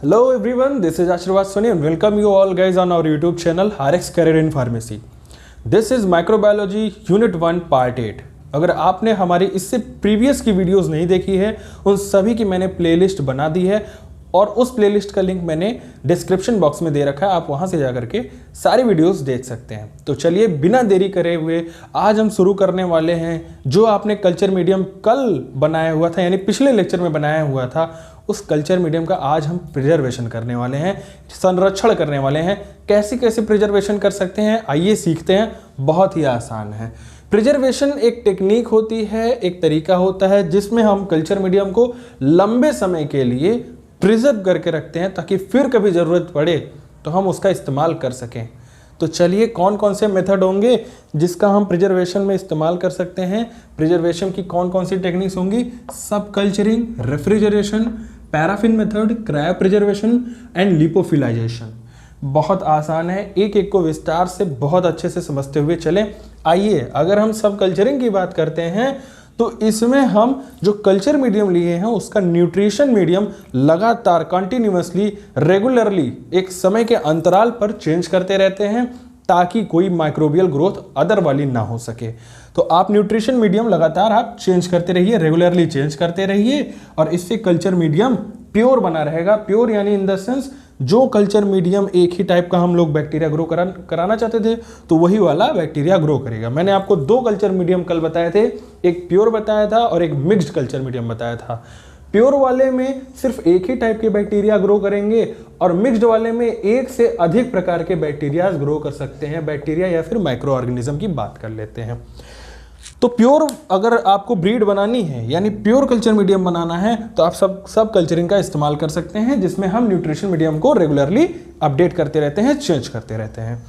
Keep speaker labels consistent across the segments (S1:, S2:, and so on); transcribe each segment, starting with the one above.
S1: Hello everyone, this is Ashirwad Soni and welcome you all guys on our YouTube channel RX Career in Pharmacy. This is Microbiology Unit 1 Part 8. अगर आपने हमारी इससे previous की videos नहीं देखी है, उन सभी की मैंने प्लेलिस्ट बना दी है और उस प्लेलिस्ट का लिंक मैंने डिस्क्रिप्शन बॉक्स में दे रखा है। आप वहां से जाकर के सारी वीडियोस देख सकते हैं। तो चलिए बिना देरी करे हुए आज हम शुरू करने वाले हैं जो आपने कल्चर मीडियम कल बनाया हुआ था, यानी पिछले लेक्चर में बनाया हुआ था, उस कल्चर मीडियम का आज हम प्रिजर्वेशन करने वाले हैं, संरक्षण करने वाले हैं। कैसे कैसे प्रिजर्वेशन कर सकते हैं आइए सीखते हैं। बहुत ही आसान है। प्रिजर्वेशन एक टेक्निक होती है, एक तरीका होता है जिसमें हम कल्चर मीडियम को लंबे समय के लिए प्रिजर्व करके रखते हैं ताकि फिर कभी ज़रूरत पड़े तो हम उसका इस्तेमाल कर सकें। तो चलिए कौन कौन से मेथड होंगे जिसका हम प्रिजर्वेशन में इस्तेमाल कर सकते हैं, प्रिजर्वेशन की कौन कौन सी टेक्निक्स होंगी। सब culturing, refrigeration, paraffin method, cryopreservation and lyophilisation. बहुत आसान है, एक एक को विस्तार से बहुत अच्छे से समझते हुए चलें। आइए, अगर हम सब कल्चरिंग की बात करते हैं तो इसमें हम जो कल्चर मीडियम लिए हैं उसका न्यूट्रिशन मीडियम लगातार कंटिन्यूअसली रेगुलरली एक समय के अंतराल पर चेंज करते रहते हैं ताकि कोई माइक्रोबियल ग्रोथ अदर वाली ना हो सके। तो आप न्यूट्रिशन मीडियम लगातार आप चेंज करते रहिए, रेगुलरली चेंज करते रहिए और इससे कल्चर मीडियम प्योर बना रहेगा। प्योर यानी इन द सेंस जो कल्चर मीडियम एक ही टाइप का हम लोग बैक्टीरिया ग्रो कराना चाहते थे तो वही वाला बैक्टीरिया ग्रो करेगा। मैंने आपको दो कल्चर मीडियम कल बताए थे, एक प्योर बताया था और एक मिक्स्ड कल्चर मीडियम बताया था। प्योर वाले में सिर्फ एक ही टाइप के बैक्टीरिया ग्रो करेंगे और मिक्स्ड वाले में एक से अधिक प्रकार के बैक्टीरिया ग्रो कर सकते हैं। बैक्टीरिया या फिर माइक्रो ऑर्गेनिज्म की बात कर लेते हैं। तो प्योर अगर आपको ब्रीड बनानी है यानी प्योर कल्चर मीडियम बनाना है तो आप सब कल्चरिंग का इस्तेमाल कर सकते हैं जिसमें हम न्यूट्रिशन मीडियम को रेगुलरली अपडेट करते रहते हैं, चेंज करते रहते हैं।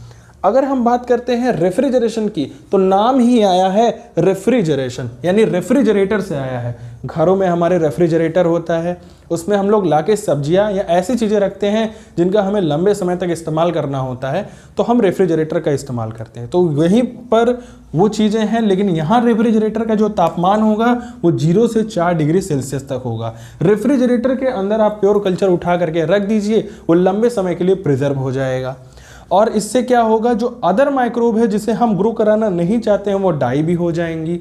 S1: अगर हम बात करते हैं रेफ्रिजरेशन की तो नाम ही आया है रेफ्रिजरेशन, यानी रेफ्रिजरेटर से आया है। घरों में हमारे रेफ्रिजरेटर होता है, उसमें हम लोग लाके सब्जियां या ऐसी चीज़ें रखते हैं जिनका हमें लंबे समय तक इस्तेमाल करना होता है तो हम रेफ्रिजरेटर का इस्तेमाल करते हैं। तो वहीं पर वो चीज़ें हैं, लेकिन यहाँ रेफ्रिजरेटर का जो तापमान होगा वो 0 से 4 डिग्री सेल्सियस तक होगा। रेफ्रिजरेटर के अंदर आप प्योर कल्चर उठा करके रख दीजिए, वो लंबे समय के लिए प्रिजर्व हो जाएगा और इससे क्या होगा, जो अदर माइक्रोब है जिसे हम ग्रो कराना नहीं चाहते हैं वो डाई भी हो जाएंगी।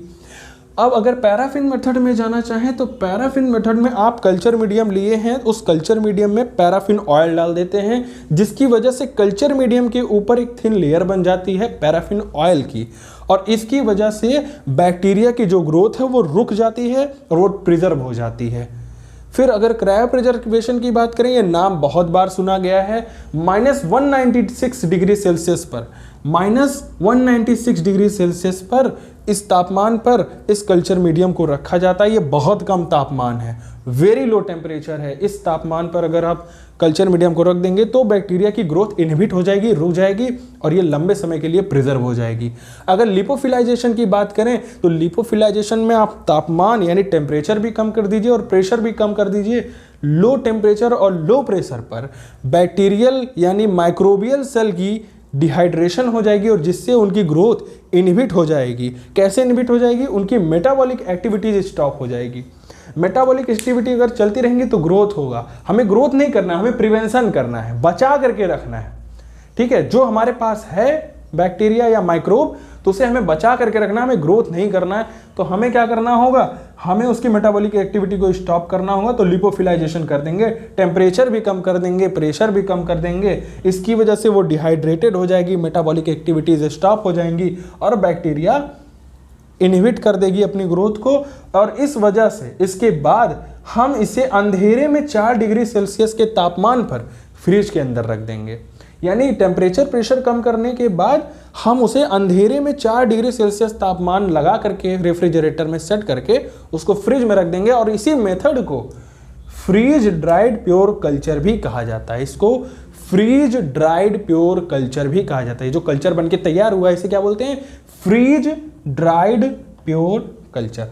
S1: अब अगर पैराफिन मेथड में जाना चाहें तो पैराफिन मेथड में आप कल्चर मीडियम लिए हैं, उस कल्चर मीडियम में पैराफिन ऑयल डाल देते हैं जिसकी वजह से कल्चर मीडियम के ऊपर एक थिन लेयर बन जाती है पैराफिन ऑयल की और इसकी वजह से बैक्टीरिया की जो ग्रोथ है वो रुक जाती है और वो प्रिजर्व हो जाती है। फिर अगर क्रायो प्रिजर्वेशन की बात करें, ये नाम बहुत बार सुना गया है। -196 डिग्री सेल्सियस पर, -196 डिग्री सेल्सियस पर इस तापमान पर इस कल्चर मीडियम को रखा जाता है। ये बहुत कम तापमान है, वेरी लो टेम्परेचर है। इस तापमान पर अगर आप कल्चर मीडियम को रख देंगे तो बैक्टीरिया की ग्रोथ इनहिबिट हो जाएगी, रुक जाएगी और ये लंबे समय के लिए प्रिजर्व हो जाएगी। अगर लिपोफिलाइजेशन की बात करें तो लिपोफिलाइजेशन में आप तापमान यानी टेम्परेचर भी कम कर दीजिए और प्रेशर भी कम कर दीजिए। लो टेम्परेचर और लो प्रेशर पर बैक्टीरियल यानी माइक्रोबियल सेल की डिहाइड्रेशन हो जाएगी और जिससे उनकी ग्रोथ इनहिबिट हो जाएगी। कैसे इनहिबिट हो जाएगी, उनकी मेटाबॉलिक एक्टिविटीज स्टॉप हो जाएगी। मेटाबॉलिक एक्टिविटी अगर चलती रहेंगी तो ग्रोथ होगा। हमें ग्रोथ नहीं करना है, हमें प्रिवेंशन करना है, बचा करके रखना है। ठीक है, जो हमारे पास है बैक्टीरिया या माइक्रोब तो उसे हमें बचा करके रखना है, हमें ग्रोथ नहीं करना है। तो हमें क्या करना होगा, हमें उसकी मेटाबॉलिक एक्टिविटी को स्टॉप करना होगा। तो लिपोफिलाइजेशन कर देंगे, टेम्परेचर भी कम कर देंगे, प्रेशर भी कम कर देंगे। इसकी वजह से वो डिहाइड्रेटेड हो जाएगी, मेटाबॉलिक एक्टिविटीज स्टॉप हो जाएंगी और बैक्टीरिया इनहिबिट कर देगी अपनी ग्रोथ को। और इस वजह से इसके बाद हम इसे अंधेरे में 4 डिग्री सेल्सियस के तापमान पर फ्रिज के अंदर रख देंगे। यानी टेम्परेचर प्रेशर कम करने के बाद हम उसे अंधेरे में 4 डिग्री सेल्सियस तापमान लगा करके रेफ्रिजरेटर में सेट करके उसको फ्रिज में रख देंगे। और इसी मेथड को फ्रीज ड्राइड प्योर कल्चर भी कहा जाता है। इसको फ्रीज ड्राइड प्योर कल्चर भी कहा जाता है। जो कल्चर बनके तैयार हुआ है इसे क्या बोलते हैं, फ्रीज ड्राइड प्योर कल्चर।